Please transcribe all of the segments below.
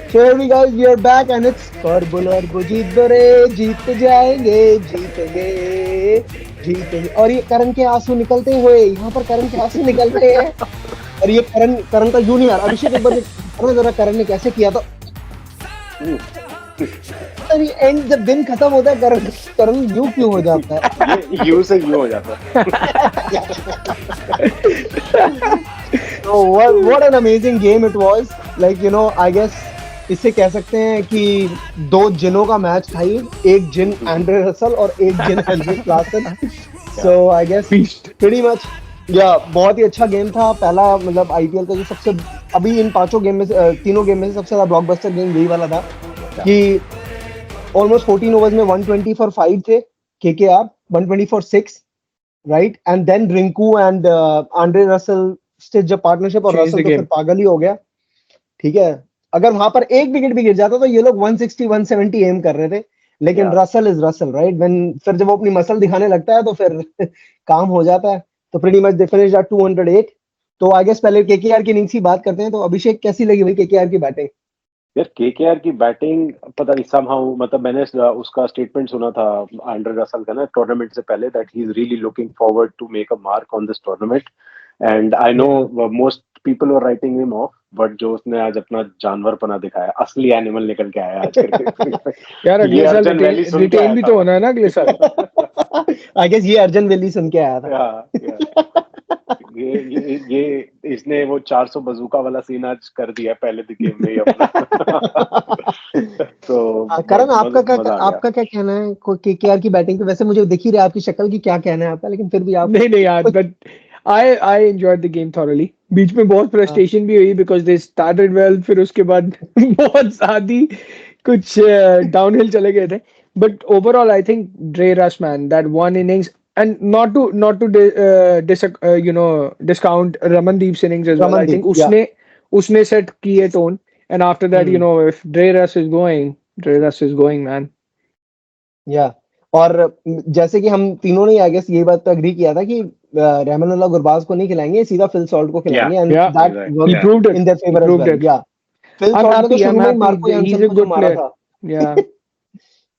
So here we guys, we are back and it's कर और जीत दो रे, जीत जाएंगे, जीतेंगे, जीतेंगे। और ये करण के आंसू निकलते हुए, यहाँ पर करण के आंसू निकल रहे हैं। और ये करण करण का यूं नहीं यार, अभिषेक एक बार जरा करण ने कैसे किया था। अरे एंड जब दिन खत्म होता है, करण करण यूं क्यों हो जाता है? ये यू से यू हो जाता है। So what an amazing game it was. Like you know, I guess इसे कह सकते हैं कि दो जिनों का मैच था ये, एक जिन एंड्रे रसल और एक जिन Heinrich Klaasen. So I guess pretty much बहुत ही अच्छा गेम था। पहला मतलब आईपीएल का जो सबसे अभी इन पांचों गेम में से तीनों गेम में से सबसे ज्यादा ब्लॉकबस्टर गेम यही वाला था कि ऑलमोस्ट 14 ओवर्स में 120 फॉर 5 थे KKR, 120 for 6, right. And then Rinku and Andre Russell stitch जब पार्टनरशिप, और रसल तो फिर पागल ही हो गया। ठीक है, अगर वहां पर एक विकेट भी गिर जाता तो ये लोग 160 170 एम कर रहे थे, लेकिन Russell is Russell, right. When फिर जब वो अपनी मसल दिखाने लगता है तो फिर काम हो जाता है। तो pretty much they finished at 208। तो आई गेस पहले केकेआर की इनिंग्स की बात करते हैं। तो अभिषेक, कैसी लगी भाई केकेआर की बैटिंग? यार केकेआर की बैटिंग पता नहीं समहाउ, मतलब मैंने उसका स्टेटमेंट सुना था एंड्रे रसल का ना टूर्नामेंट से पहले, that he is really looking forward to make a mark on this tournament. And I know most people were writing him off, but जो उसने आज अपना जानवरपना दिखाया, असली एनिमल निकल के आया आज क्रिकेट। यार ये अगले साल अर्जन वैली सुन के रिटेन आया भी था। तो होना है ना अगले साल। आई गेस ये अर्जुन वेली सुन के आया था। ये इसने वो 400 बजूका वाला सीन आज कर दिया पहले गेम में ही अपना। तो करण, आपका क्या कहना है केकेआर की बैटिंग पे? वैसे मुझे दिख ही रहा है आपकी शक्ल की क्या कहना है आपका, लेकिन फिर भी आप नहीं यार, but I enjoyed the game thoroughly. बीच में बहुत फ्रस्ट्रेशन भी हुई बिकॉज दे स्टार्टेड वेल, फिर उसके बाद बहुत ज्यादा कुछ डाउनहिल चले गए थे। बट ओवरऑल आई थिंक ड्रे रस man, that one innings, and not to discount Ramandeep's innings as well. I think उसने set किए tone, and after that if Dre Russ is going, Dre Russ is going, man. और जैसे कि हम तीनों ने I guess ये बात तो एग्री किया था कि रहमानुल्लाह गुरबाज को नहीं खिलाएंगे, सीधा फिल सॉल्ट को खिलाएंगे, and that he proved it in their favor as well. Phil Salt ने तो शुरू में मार्को यानसन को जो मारा था।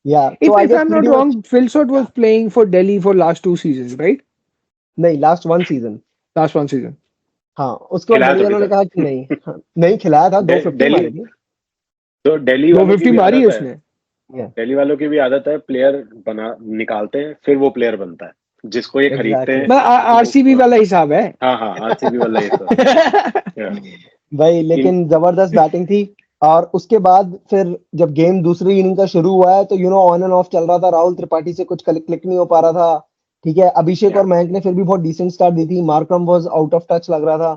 So if I'm not wrong, Phil Salt was playing for Delhi for last 2 seasons, right? नहीं, last one season. हाँ, उसके बाद दिल्ली वालों ने कहा कि नहीं खिलाया था। 250 मारी थी। तो दिल्ली 250 मारी उसने। दिल्ली वालों की भी आदत है, प्लेयर निकालते हैं फिर वो प्लेयर बनता है जिसको ये खरीदते हैं। आरसीबी वाला हिसाब है। हाँ, आरसीबी वाला हिसाब भाई, लेकिन जबरदस्त बैटिंग थी। और उसके बाद फिर जब गेम दूसरी इनिंग का शुरू हुआ है तो ऑन एंड ऑफ चल रहा था। राहुल त्रिपाठी से कुछ क्लिक नहीं हो पा रहा था। ठीक है, अभिषेक और मयंक ने फिर भी बहुत डिसेंट स्टार्ट दी थी। Markram was out of touch लग रहा था।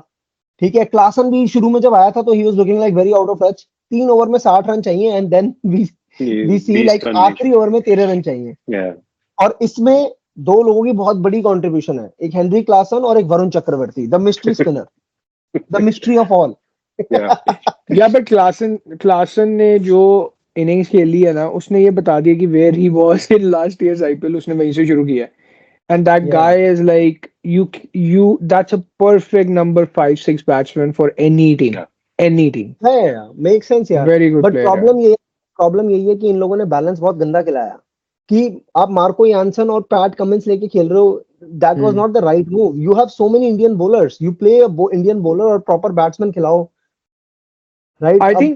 ठीक है, क्लासन भी शुरू में जब आया था तो he was looking like very out of touch. 3 over में 60 रन चाहिए, and then we see like आखिरी ओवर में 13 रन चाहिए। और इसमें दो लोगों की बहुत बड़ी कंट्रीब्यूशन है, एक हेनरी क्लासन और एक Varun Chakravarthy, the mystery spinner, the mystery of all. But Klaasen ने जो इनिंग्स खेली है ना, उसने ये बता दिया कि where he was in last year's IPL, उसने वहीं से शुरू किया है। And that guy is like that's a perfect number 5-6 batsman for any team. Any team. Yeah, makes sense यार। Very good But player. Problem यही है कि इन लोगों ने बैलेंस बहुत गंदा खिलाया। कि आप मार्को यानसन और पैट कमिंस लेके खेल रहे हो, that was not the right move. You have so many Indian bowlers. You play a Indian bowler और proper batsman खिलाओ। Right? I think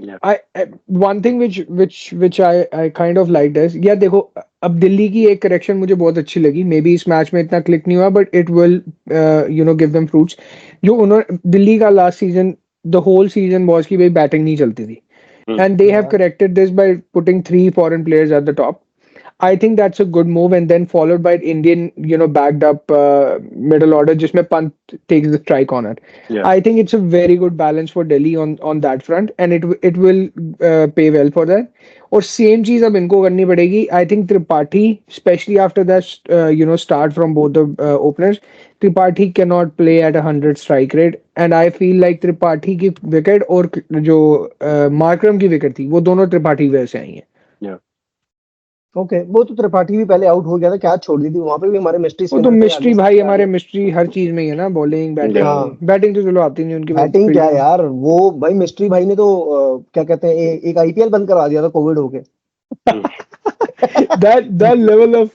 one thing which I kind of liked is, देखो अब दिल्ली की एक करेक्शन मुझे बहुत अच्छी लगी। मे बी इस मैच में इतना क्लिक नहीं हुआ, but it will give them fruits. जो उन्होंने दिल्ली का last season, the whole season was कि भाई बैटिंग नहीं चलती थी, and they have corrected this by putting 3 foreign players at the top. I think that's a good move, and then followed by Indian, backed up middle order, जिसमें Pant takes the strike on it. I think it's a very good balance for Delhi on that front, and it will pay well for that. और same चीज अब इनको करनी पड़ेगी. I think Tripathi, especially after that, start from both the openers, Tripathi cannot play at 100 strike rate, and I feel like Tripathi की wicket और जो Markram की विकेट थी, वो दोनों त्रिपाठी वजह से आई हैं. ओके, वो तो त्रिपाठी भी पहले आउट हो गया था, क्या छोड़ दी थी वहां पे भी हमारे मिस्ट्री वो तो स्पिनर थे, मिस्ट्री आगे से भाई, भी हमारे आगे। मिस्ट्री हर चीज में ही है ना, बॉलिंग बैटिंग। हाँ, बैटिंग तो चलो आती नहीं उनकी, बैटिंग क्या है फील्डिंग। यार, वो भाई मिस्ट्री भाई ने तो क्या कहते हैं, एक आईपीएल बंद करा दिया था कोविड होके। that level of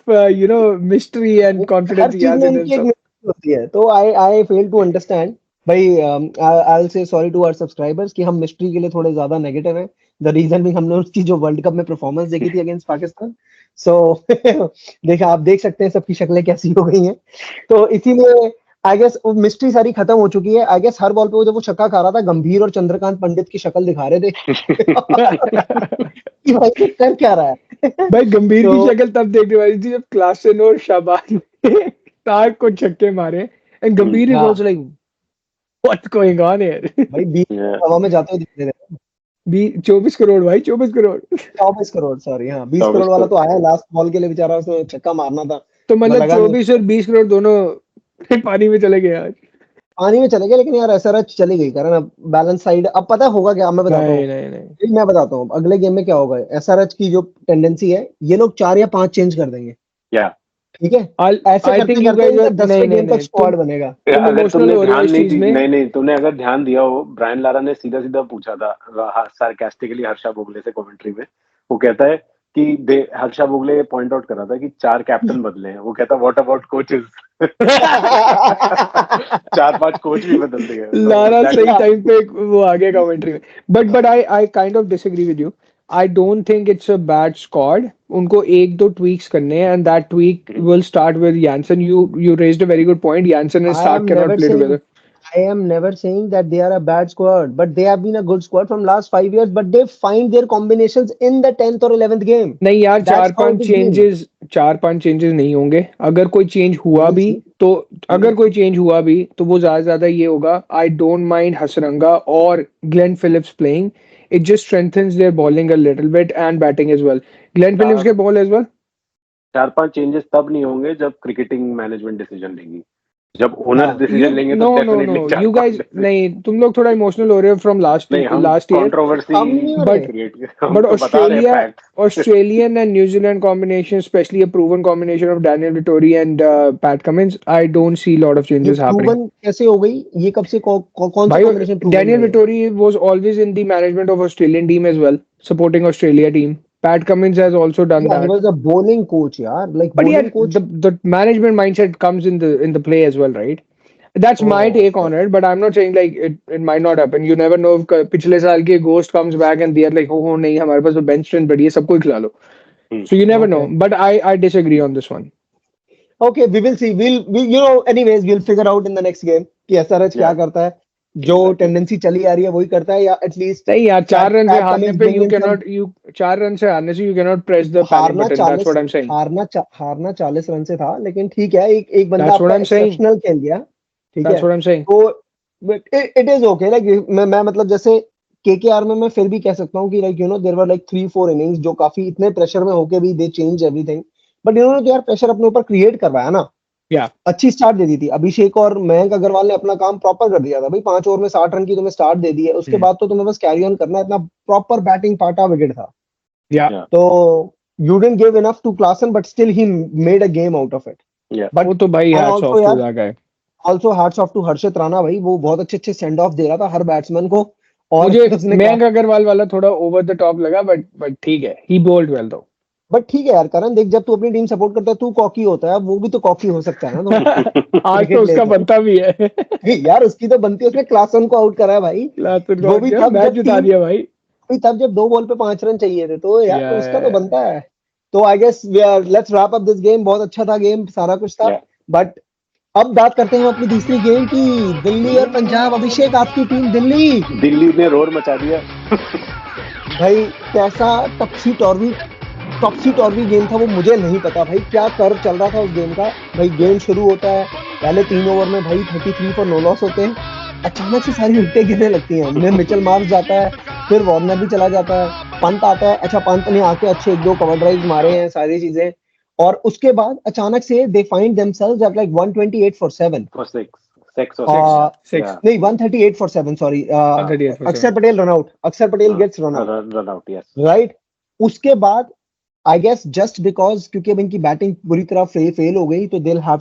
mystery and her confidence he चीज has में in उनकी एक himself. mystery होती है, तो आई फेल टू अंडरस्टैंड भाई। I will say sorry to our subscribers कि हम मिस्ट्री के लिए थोड़े ज्यादा नेगेटिव हैं। द रीजन भी हमने उसकी जो वर्ल्ड कप में परफॉर्मेंस देखी थी अगेंस्ट पाकिस्तान, सो देखा, आप देख सकते हैं सबकी शक्लें कैसी हो गई हैं। तो इसीलिए आई गेस वो मिस्ट्री सारी खत्म हो चुकी है। आई गेस हर बॉल पे वो जब वो छक्का खा रहा था, गंभीर और चंद्रकांत पंडित की शक्ल दिखा रहे थे कि भाई ये कर क्या रहा है। भाई गंभीर तो की शक्ल तब देखने वाली थी जब क्लासन और शाबाज ने ताक को छक्के मारे, एंड गंभीर इज हाँ also like what's going on here. भाई, 20 हवा में जाते हुए दिख रहे थे। भी 24 करोड़ भाई, 24 करोड़। 24 करोड़, सॉरी, हाँ 20 करोड़ वाला गावस्कर तो आया लास्ट बॉल के लिए, बेचारा उसने छक्का मारना था, तो मैं मतलब लगा नहीं। 24 और 20 करोड़ दोनों पानी में चले गए आज। पानी में चले गए, लेकिन यार एसआरएच चली गई कारण अब बैलेंस साइड, अब पता होगा क्या, मैं बताता हूँ। नहीं नहीं नहीं। मैं बताता हूँ अगले गेम में क्या होगा। एसआरएच की जो टेंडेंसी है, ये लोग 4 या 5 चेंज कर देंगे, या ठीक है। आई ऐसे आई करते थिंक यू करते गाइस इनका आर, नहीं 10वें नहीं गेम तक नहीं, स्क्वाड बनेगा। तुम अगर इमोशनल तुमने हो रहे हो ध्यान इस नहीं चीज दी, में। नहीं नहीं, तुमने अगर ध्यान दिया हो, ब्रायन लारा ने सीधा सीधा पूछा था सार्केस्टिकली हर्षा भोगले से कमेंट्री में। वो कहता है कि हर्षा भोगले पॉइंट आउट कर रहा था कि 4 कैप्टन बदले हैं, वो कहता व्हाट अबाउट कोचेस। 4-5 कोच भी बदल दिए, तो लारा सही एग्जैक्टली। टाइम पे वो आ गया कमेंट्री में। But I kind of disagree with you. I don't think it's a bad squad. उनको एक दो ट्वीक्स करने हैं, and that tweak will start with Jansen. You raised a very good point, Jansen and I Starc am can not never play saying together. I am never saying that they are a bad squad, but they have been a good squad from last 5 years. But they find their combinations in the 10th or 11th game. नहीं यार, That's how it is been. चार पांच changes नहीं होंगे। अगर कोई change We हुआ will भी see. तो, We will अगर कोई see. चेंज हुआ भी तो वो ज्यादा से ज्यादा ये होगा, आई डोंट माइंड हसरंगा और Glenn Phillips playing. It just strengthens their bowling a little bit and batting as well. Glenn Phillips के बॉल एज वेल। 4-5 चेंजेस तब नहीं होंगे जब क्रिकेटिंग मैनेजमेंट डिसीजन लेगी। जब ओनर्स हाँ, यू डिसीजन लेंगे तो नो नो नो, डेफिनेटली चार यू पांच गाइस नहीं, तुम लोग थोड़ा इमोशनल हो रहे हो फ्रॉम नहीं, हम लास्ट ईयर। कंट्रोवर्सी हम नहीं हो बट रहे। क्रिएट, हम But तो बता रहे हैं Australia, facts. Australian and New Zealand combination, especially a proven combination of Daniel Vittori and Pat Cummins, I don't see a lot of ये changes happening. प्रूवन कैसे हो गई? ये कब से कौन सा Bhai, कॉम्बिनेशन प्रूवन Daniel नहीं है? Vittori was always in the management of Australian team as well, supporting Australia team. Pat Cummins has also done Yeah, he that. was a bowling coach यार, like But yeah, bowling coach. the management mindset comes in the play as well, right? That's my Oh, take on okay. it, but I'm not saying like it might not happen. You never know if पिछले साल के ghost comes back and they are like, oh नहीं हमारे पास तो bench strength बढ़ी है, सबको ही खिला लो. So you never know. Okay. But I disagree on this one. Okay, we will see. Anyways, we'll figure out in the next game कि SRH क्या या करता है। जो एग्जैक्टली। टेंडेंसी चली आ रही है वही करता है, या एटलीस्ट नहीं यार, चार रन से पैट हारने कमिंस पे bring you in some. cannot, you 4 run से हारने से you cannot press the panic हारना button. That's 40, what I'm saying. हारना 40 रन से था, लेकिन ठीक है, एक बंदा That's what आपका I'm saying. एक्सेप्शनल खेल गया, ठीक है। That's what I'm saying. तो इट इज ओके, लाइक मैं मतलब जैसे केकेआर में मैं फिर भी कह सकता हूँ कि like there were like 3-4 innings जो काफी इतने प्रेशर में होके भी दे चेंज एवरीथिंग। बट इन्होंने तो यार प्रेशर अपने ऊपर क्रिएट करवाया ना, Yeah. अच्छी स्टार्ट दे दी थी। अभिषेक और मयंक अग्रवाल ने अपना काम प्रॉपर कर दिया था भाई, 5 ओवर में 60 रन की तुम्हें स्टार्ट दे दी है, उसके बाद तो तुम्हें बस कैरी ऑन करना है, इतना प्रॉपर बैटिंग पाटा विकेट था। Yeah. या तो you didn't give enough to Klaasen, but still he made a game out of it. Yeah but वो तो भाई and hats also off to यार, that guy. Also hats off to Harshit Rana भाई, वो बहुत अच्छे अच्छे सेंड ऑफ दे रहा था हर बैट्समैन को, और मुझे उसने मयंक अग्रवाल वाला थोड़ा ओवर द टॉप लगा, बट ठीक है, he bowled well though. But ठीक है यार करण, देख जब तू अपनी टीम सपोर्ट करता है तू कॉकी होता है, अब वो भी तो कॉकी हो सकता है ना, तो आज क्रिकेट तो ले उसका तो बनता भी है। यार उसकी तो बनती है, उसने क्लासन को आउट करा है भाई। क्लासन वो को भी क्या तब मैच जब जिता टीम, दिया भाई। तब जब 2 बॉल पे 5 रन चाहिए थे, तो यार या उसका तो बनता है। तो I guess let's wrap up this game, बहुत अच्छा था गेम, सारा कुछ था। या बट अब बात करते हैं हम अपनी तीसरी गेम की, दिल्ली और पंजाब। अभिषेक, आपकी टीम दिल्ली दिल्ली ने रोड मचा दिया। भाई, कैसा टॉपसी टॉर्वी गेम था वो, मुझे नहीं पता भाई क्या कर्व चल रहा था उस गेम का। भाई गेम शुरू होता है, पहले 3 ओवर में भाई 33 फॉर नो लॉस होते हैं, अचानक से सारी विकेटें गिरने लगती हैं। उनमें मिचेल मार्श जाता है, फिर वार्नर भी चला जाता है, पंत आता है। अच्छा, पंत ने आके अच्छे 1-2 कवर ड्राइव मारे हैं, सारी चीजें। और उसके बाद अचानक से they find themselves at like 128 for 7। For 6 Six. या नहीं, 138 फॉर 7, सॉरी। 138 for 7. अक्षर Patel run out, Akshar Patel gets run out, run out, yes. Right. उसके बाद I guess just because क्योंकि अब इनकी बैटिंग पूरी तरह फेल हो गई तो they got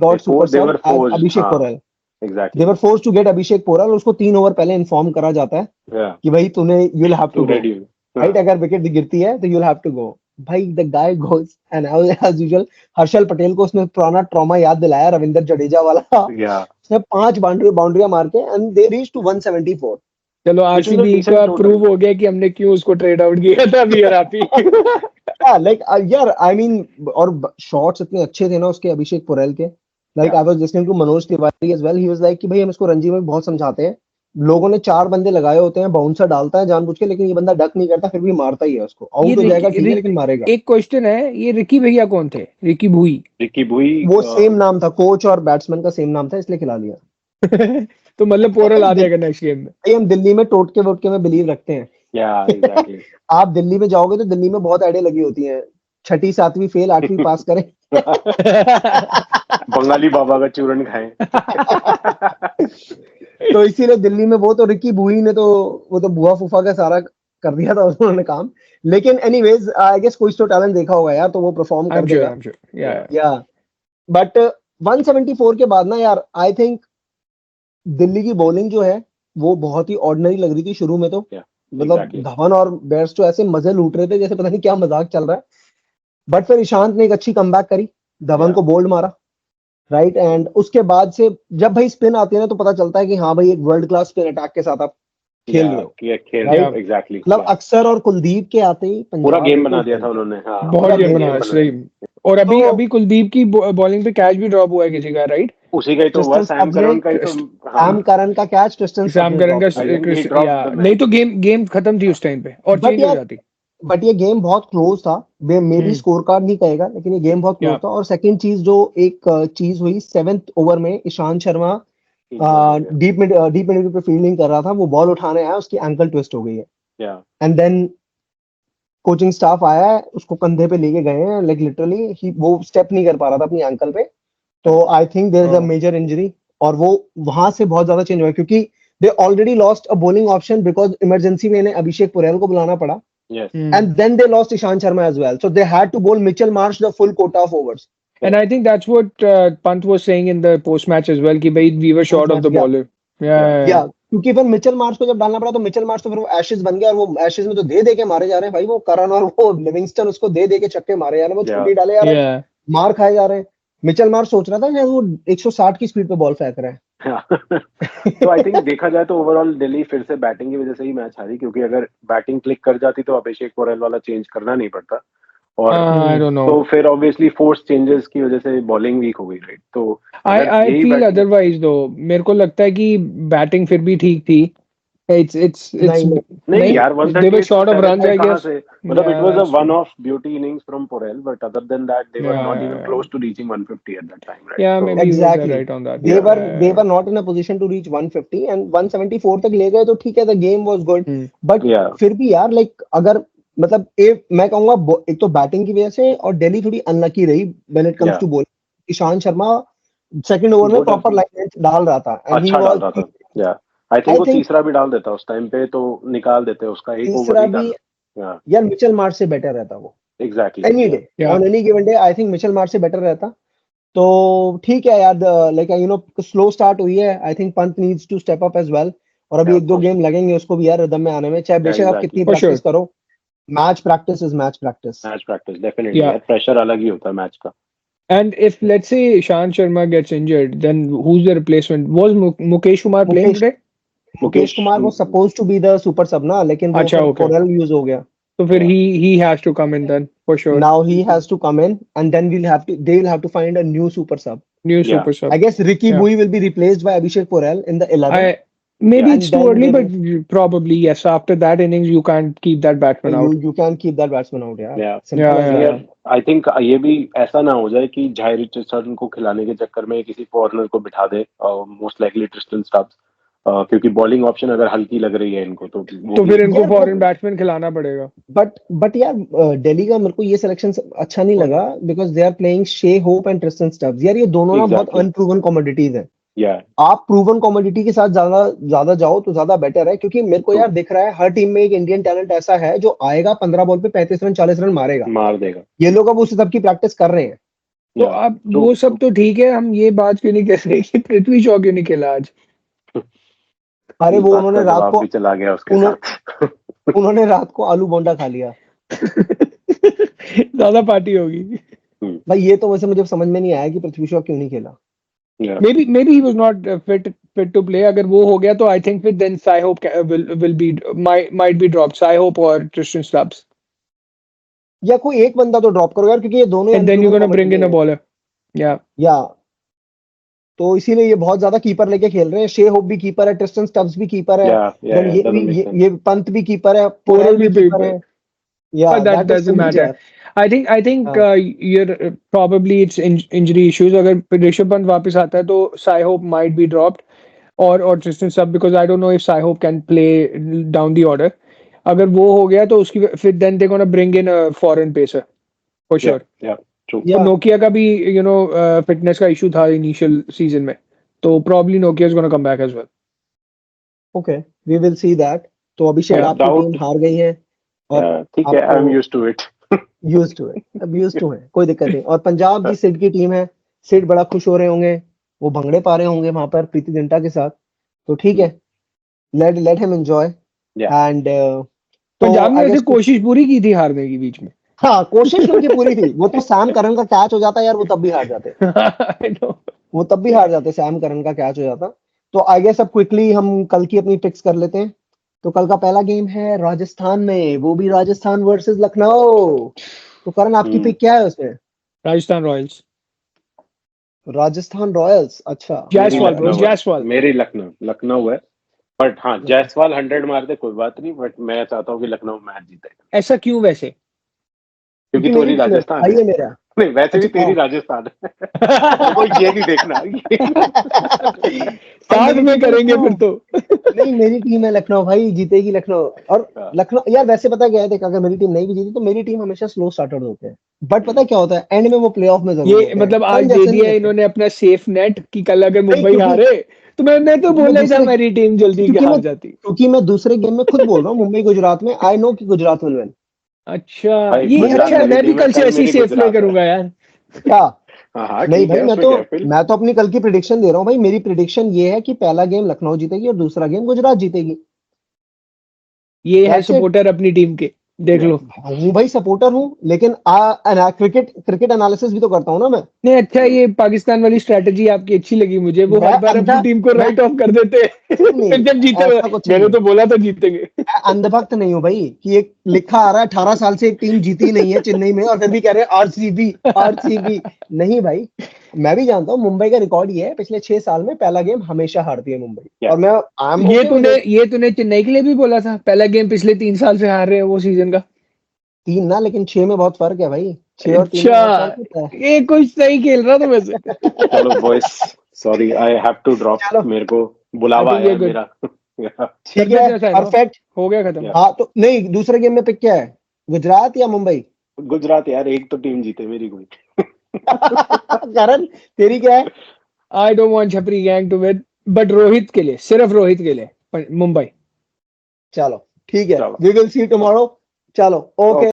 super they sub were as forced, Abhishek हाँ, Porel. exactly, They were forced to get Abhishek Porel, उसको 3 ओवर पहले इन्फॉर्म करा जाता है yeah, कि भाई तूने you'll have to too go, ready, right? हाँ, अगर विकेट गिरती है तो you'll have to go. भाई the guy goes and as usual Harshal Patel को उसने पुराना ट्रॉमा याद दिलाया रविंद्र जडेजा वाला. yeah, उसने 5 बाउंड्रियां मार के and they reached to 174. चलो which is a RCB decent का total. प्रूव हो गया कि हमने क्यों उसको ट्रेड आउट किया था. We are happy. Yeah, like यार I mean और शॉट्स इतने अच्छे थे ना उसके अभिषेक पुरेल के. Like Yeah. I was listening to Manoj Tiwari as well. He was like कि भाई हम इसको रणजी में बहुत समझाते हैं. लोगों ने 4 बंदे लगाए होते हैं, बाउंसर डालता है जानबूझ के, लेकिन ये बंदा डक नहीं करता, फिर भी मारता ही है उसको. ये आउट हो जाएगा ठीक है, रिकी लेकिन मारेगा. एक क्वेश्चन है, ये रिकी भैया कौन थे? रिकी भुई. रिकी बुई, वो सेम नाम था, कोच और बैट्समैन का सेम नाम था, इसलिए खिला लिया. तो मतलब पोरल आ जाएगा नेक्स्ट गेम में. भाई हम दिल्ली में टोटके वोटके में बिलीव रखते हैं. yeah, exactly. आप दिल्ली में जाओगे तो दिल्ली में बहुत एडे लगी होती हैं. 6ठी 7वीं फेल, 8वीं पास करें. बंगाली बाबा का चूरन खाएं. तो इसीलिए दिल्ली में वो तो रिकी बुई ने तो वो तो बुआ फूफा का सारा कर दिया था उन्होंने काम. लेकिन एनीवेज आई गेस कुछ तो टैलेंट देखा होगा यार, तो वो परफॉर्म कर देगा. I'm sure. Yeah. या बट 174 के बाद ना यार आई थिंक दिल्ली की बॉलिंग जो है वो बहुत ही ऑर्डिनरी लग रही थी शुरू में तो. Yeah, मतलब exactly. धवन और बेयर्स तो ऐसे मजे लूट रहे थे जैसे पता नहीं क्या मजाक चल रहा है. बट फिर ईशांत ने एक अच्छी कमबैक करी, धवन Yeah. को बोल्ड मारा, राइट. एंड उसके बाद से जब भाई स्पिन आती है ना तो पता चलता है कि हाँ भाई एक वर्ल्ड क्लास स्पिन अटैक के साथ आप खेल रहे हो. खेल Right? रहे हो, exactly. मतलब Yeah. अक्षर और कुलदीप के आते ही पूरा पंजाब गेम बना बिल्कुल दिया था उन्होंने. हाँ, बहुत पूरा गेम game बनाया बना सही. और अभी तो- अभी कुलदीप की बॉलिंग पे कैच भी ड्रॉप हुआ है किसी का, राइट? उसी का ही तो हुआ, Tristan सैम करन का ही तो. सैम करन का कैच ट्रिस्टन सैम करन का I think he dropped या the match. नहीं तो गेम खत्म थी उस टाइम पे और But चेंज हो यार- जाती. बट ये गेम बहुत क्लोज था. May be hmm. Score card नहीं कहेगा, लेकिन ये गेम बहुत क्लोज Yeah. था. और सेकंड चीज जो एक चीज हुई 7th ओवर में, ईशांत शर्मा डीप मिड पे फील्डिंग कर रहा था, वो बॉल उठाने आया, उसकी एंकल ट्विस्ट हो गई है. Yeah. And then coaching staff आया है, उसको कंधे पे लेके गए हैं, लाइक लिटरली वो स्टेप नहीं कर पा रहा था अपनी एंकल पे. तो I think there is a Oh. Major injury. और वो वहां से बहुत ज्यादा चेंज हुआ है, क्योंकि they already lost a bowling option because emergency में इन्हें अभिषेक पुरेल को बुलाना पड़ा. Yes. And then they lost Ishant Sharma as well. So they had to bowl Mitchell Marsh the full quota of overs. And I think that's what Pant was saying in the post match as well कि भाई we were short of the Yeah. bowler. Yeah. Yeah, क्योंकि फिर Mitchell Marsh को जब डालना पड़ा तो Mitchell Marsh तो फिर वो एशेज बन गया, और वो एशेज में तो दे के मारे जा रहे हैं भाई. वो करन और वो लिविंगस्टन उसको दे के छक्के मारे जा रहे हैं, वो Yeah. छोटी डाले जा रहे हैं, Yeah. मार खाए जा रहे हैं. मिचेल मार्श सोच रहा था कि वो 160 की स्पीड पे बॉल फेंक रहा है. तो आई थिंक देखा जाए तो ओवरऑल दिल्ली फिर से बैटिंग की वजह से ही मैच हारी, क्योंकि अगर बैटिंग क्लिक कर जाती तो अभिषेक पोरेल वाला चेंज करना नहीं पड़ता. और I don't know. तो फिर ऑब्वियसली फोर्स चेंजेस की वजह से बॉलिंग वीक हो गई, राइट. तो I यही feel batting- otherwise though. मेरे को लगता है कि बैटिंग फिर भी ठीक थी. It's नहीं यार, they were short of runs I guess. मतलब it Yeah, was a that's true. one off beauty innings from Porel, but other than that they were not even Yeah. close to reaching 150 at that time, right? Yeah, So- maybe you Exactly. were right on that. They were not in a position to reach 150 and 174 तक ले गए तो ठीक है, the game was good. But Yeah. फिर भी यार like अगर मतलब मैं कहूंगा एक तो बैटिंग की वजह से, और दिल्ली थोड़ी अनलकी रही when it comes Yeah. to bowling. Ishant Sharma second over में वो प्रॉपर जब- लाइन डाल रहा था and he अच्छा डाल was- रहा था. Yeah. I think I वो think- तीसरा भी डाल देता उस टाइम पे तो निकाल देते उसका एक ओवर तीसरा ही भी डाला. Yeah, यार मिचेल मार्श से बेटर रहता वो exactly. Any day, Yeah. On any given day. I think Mitchell Marsh से बेटर रहता. तो ठीक है यार, like you know slow start हुई है. I think Pant needs to step up as well. और अभी Yeah, एक दो of course. गेम लगेंगे उसको भी यार रिदम में आने में, चाहे बेशक आप exactly. कितनी For sure. प्रैक्टिस करो. Match practice is match practice. Match practice definitely. Yeah. यार प्रेशर अलग ही होता है मैच का. And if let's say Ishant Sharma gets injured, then who's the replacement? Was Mukesh Kumar playing Mukesh- today? Mukesh Kumar वो suppose to be the super sub ना, लेकिन वो अच्छा, okay. पोरेल यूज हो गया. So फिर he has to come in then for sure. Now he has to come in and then they will have to find a new super sub. New Yeah. super sub. I guess Ricky Yeah. Bui will be replaced by Abhishek Porel in the 11th. Maybe Yeah, it's and too then early, they but probably yes. After that innings, you can't keep that batsman out. You can keep that batsman out, yeah. Yeah. Simple Yeah, as yeah. that. यार I think ये भी ऐसा ना हो जाए कि जाहिर Richardson को खिलाने के चक्कर में किसी फॉरनर को बिठा दे, मोस्ट लाइकली ट्रिस्टन स्टब्स, क्योंकि बॉलिंग ऑप्शन अगर हल्की लग रही है इनको तो वो तो भी- फिर इनको Yeah, फॉरेन बैट्समैन खिलाना पड़ेगा. But यार दिल्ली का मेरे को ये सिलेक्शन अच्छा नहीं लगा, because they are playing Shai Hope and Tristan Stubbs. यार ये दोनों ना बहुत Exactly. अनप्रूवन कमोडिटीज हैं. Yeah. आप प्रूवन कमोडिटी के साथ ज्यादा जाओ तो ज्यादा बेटर है, क्योंकि मेरे को यार दिख रहा है हर टीम में एक इंडियन टैलेंट ऐसा है जो आएगा 15 बॉल पे 35 रन 40 रन मारेगा। मार देगा। ये लोग अब उस सब की प्रैक्टिस कर रहे हैं। तो Yeah. अब True, वो सब तो ठीक है, हम ये बात क्यों नहीं कर रहे कि पृथ्वी शॉ क्यों नहीं खेला आज? अरे इस वो बात उन्होंने का रात जवाब को भी चला गया उसके साथ। उन्होंने रात को आलू बोंडा खा लिया। ज्यादा पार्टी होगी। भाई ये तो वैसे मुझे समझ में नहीं आया कि पृथ्वी शॉ क्यों नहीं खेला। Yeah. maybe he was not fit to play. अगर वो हो गया तो I think then Sai Hope will be might be dropped. Sai Hope और Tristan Stubbs. या कोई एक बंदा तो ड्रॉप करो यार, क्योंकि ये दोनों And then you're unproven gonna bring in a commodity हैं। bowler. Yeah. या तो इसीलिए ये बहुत ज्यादा कीपर लेके खेल रहे हैं। शे होप भी कीपर है, ट्रिस्टन स्टब्स भी कीपर है, Yeah. Yeah. Then Yeah. ये भी Doesn't make sense. ये पंत भी कीपर है, Poral पोरेल भी भी कीपर है। या But that that is doesn't too much matter. यार। I think हाँ you're probably it's injury issues. अगर ऋषभ पंत वापस आता है तो Sai Hope might be dropped or Tristan Stubbs, because I don't know if Sai Hope can play down the order. अगर वो हो गया तो उसकी फिर then they're gonna bring in a foreign pacer for Yeah. sure. Yeah. True. या Nokia का भी फिटनेस का इशू था इनिशियल सीजन में, तो probably Nokia is gonna come back as well. Okay we will see that. तो Abhishek Yeah. आपकी team Doubt. हार गई है और Yeah. ठीक है। आपको I'm used to it. Used to है, अब यूज्ड टू है, कोई दिक्कत नहीं। और पंजाब जी सिड की टीम है, सिड बड़ा खुश हो रहे होंगे, वो भंगड़े पा रहे होंगे वहां पर प्रीति जिंटा के साथ। तो ठीक है, let him enjoy Yeah. And तो पंजाब ने आई वैसे गेस कोशिश पूरी की थी हारने की बीच में। हाँ कोशिश उनकी पूरी थी। वो तो सैम करन का कैच हो जाता यार, वो तब भी हार जाते, I know. वो तब भी हार जाते, सैम करन का कैच हो जाता। तो आई गेस अब क्विकली हम कल की अपनी पिक्स कर लेते हैं। तो कल का पहला गेम है राजस्थान में, वो भी राजस्थान वर्सेस लखनऊ। तो करण आपकी पिक क्या है उसमें? राजस्थान रॉयल्स। राजस्थान रॉयल्स। अच्छा मेरी जायसवाल ब्रो, लखनऊ है। जायसवाल। मेरी लखनऊ है। बट हाँ, जायसवाल 100 मार दे कोई बात नहीं, बट मैं चाहता हूँ कि लखनऊ मैच जीते, ऐसा क्यों वैसे? क्योंकि मेरी तोरी टीम है, राजस्थान भाई है। है मेरा। नहीं, वैसे भी अच्छा, तेरी हाँ। राजस्थान है। मेरे को ये नहीं देखना। साथ मेरी में टीम है करेंगे लखनऊ। फिर तो। नहीं मेरी टीम है लखनऊ, भाई जीतेगी लखनऊ। और लखनऊ यार वैसे पता क्या है, देख अगर मेरी टीम नहीं भी जीती तो मेरी टीम हमेशा स्लो स्टार्टर होते हैं, बट पता क्या होता है एंड में वो प्लेऑफ में जरूर ये होते हैं। मतलब कल आज दे जैसे नहीं दिया होते। इन्होंने अपना सेफ नेट कि कल अगर नहीं, मुंबई क्योंकि हारे तो मैं तो क्योंकि मैं बोला ही था दूसरे मेरी टीम जल्दी क्योंकि हार मैं जाती। क्योंकि मैं दूसरे गेम में खुद बोल रहा हूँ मुंबई गुजरात में, आई नो कि गुजरात विल विन। अच्छा, भाई ये मुझे गुजरात अच्छा है, पता है मेरी मैं भी टीम है, कल से कल ऐसी मेरी सेफ प्ले गुजरात है। करूंगा यार। क्या? हाँ नहीं ठीक भाई है, उसमें क्या फिर। मैं तो अपनी कल की प्रिडिक्शन दे रहा हूँ भाई। मेरी प्रिडिक्शन ये है कि पहला गेम लखनऊ जीतेगी और दूसरा गेम गुजरात जीतेगी। ये है दैट्स इट। सपोर्टर अपनी टीम के, देख लो। हूँ भाई, सपोर्टर हूँ, लेकिन क्रिकेट एनालिसिस भी तो करता हूँ ना मैं। नहीं अच्छा, ये पाकिस्तान वाली स्ट्रेटजी आपकी अच्छी लगी मुझे, वो मैं हर बार अपनी अंधा टीम को मैं राइट ऑफ कर देते हैं। नहीं, फिर जब जीते ऐसा कुछ मैंने नहीं तो बोला था जीतेंगे। मैं अंधभक्त नहीं हूँ भाई कि एक लिखा आ रहा है 18 साल से एक टीम जीती नहीं है चेन्नई में और फिर भी कह रहे हैं आरसीबी आरसीबी। नहीं भाई, मैं भी जानता हूँ मुंबई का रिकॉर्ड ये है, पिछले 6 साल में पहला गेम हमेशा हारती है मुंबई। Yeah. और मैं आई एम ये तूने चेन्नई के लिए भी बोला था, पहला गेम पिछले 3 साल से हार रहे हैं वो सीजन का। 3 ना, लेकिन 6 में बहुत फर्क है भाई, 6 और 3 में बहुत अच्छा, फर्क होता है। ये कुछ सही खेल रहा था वैसे। चलो boys, sorry I have to drop, चलो मेरे को बुलावा I think आया है we're good. मेरा। ठीक कर देते है, हैं sign off। परफेक्ट। हो गया खत्म। Yeah. हाँ तो नहीं, दूसरे गेम में पिक क्या है, गुजरात या मुंबई? गुजरात यार, एक तो टीम जीते मेरी कोई। करण तेरी क्या है? आई डोंट वांट छपरी gang to win, but Rohit के लिए, सिर्फ रोहित के लिए मुंबई। चलो ठीक है, चलो। We will see tomorrow. चलो ओके।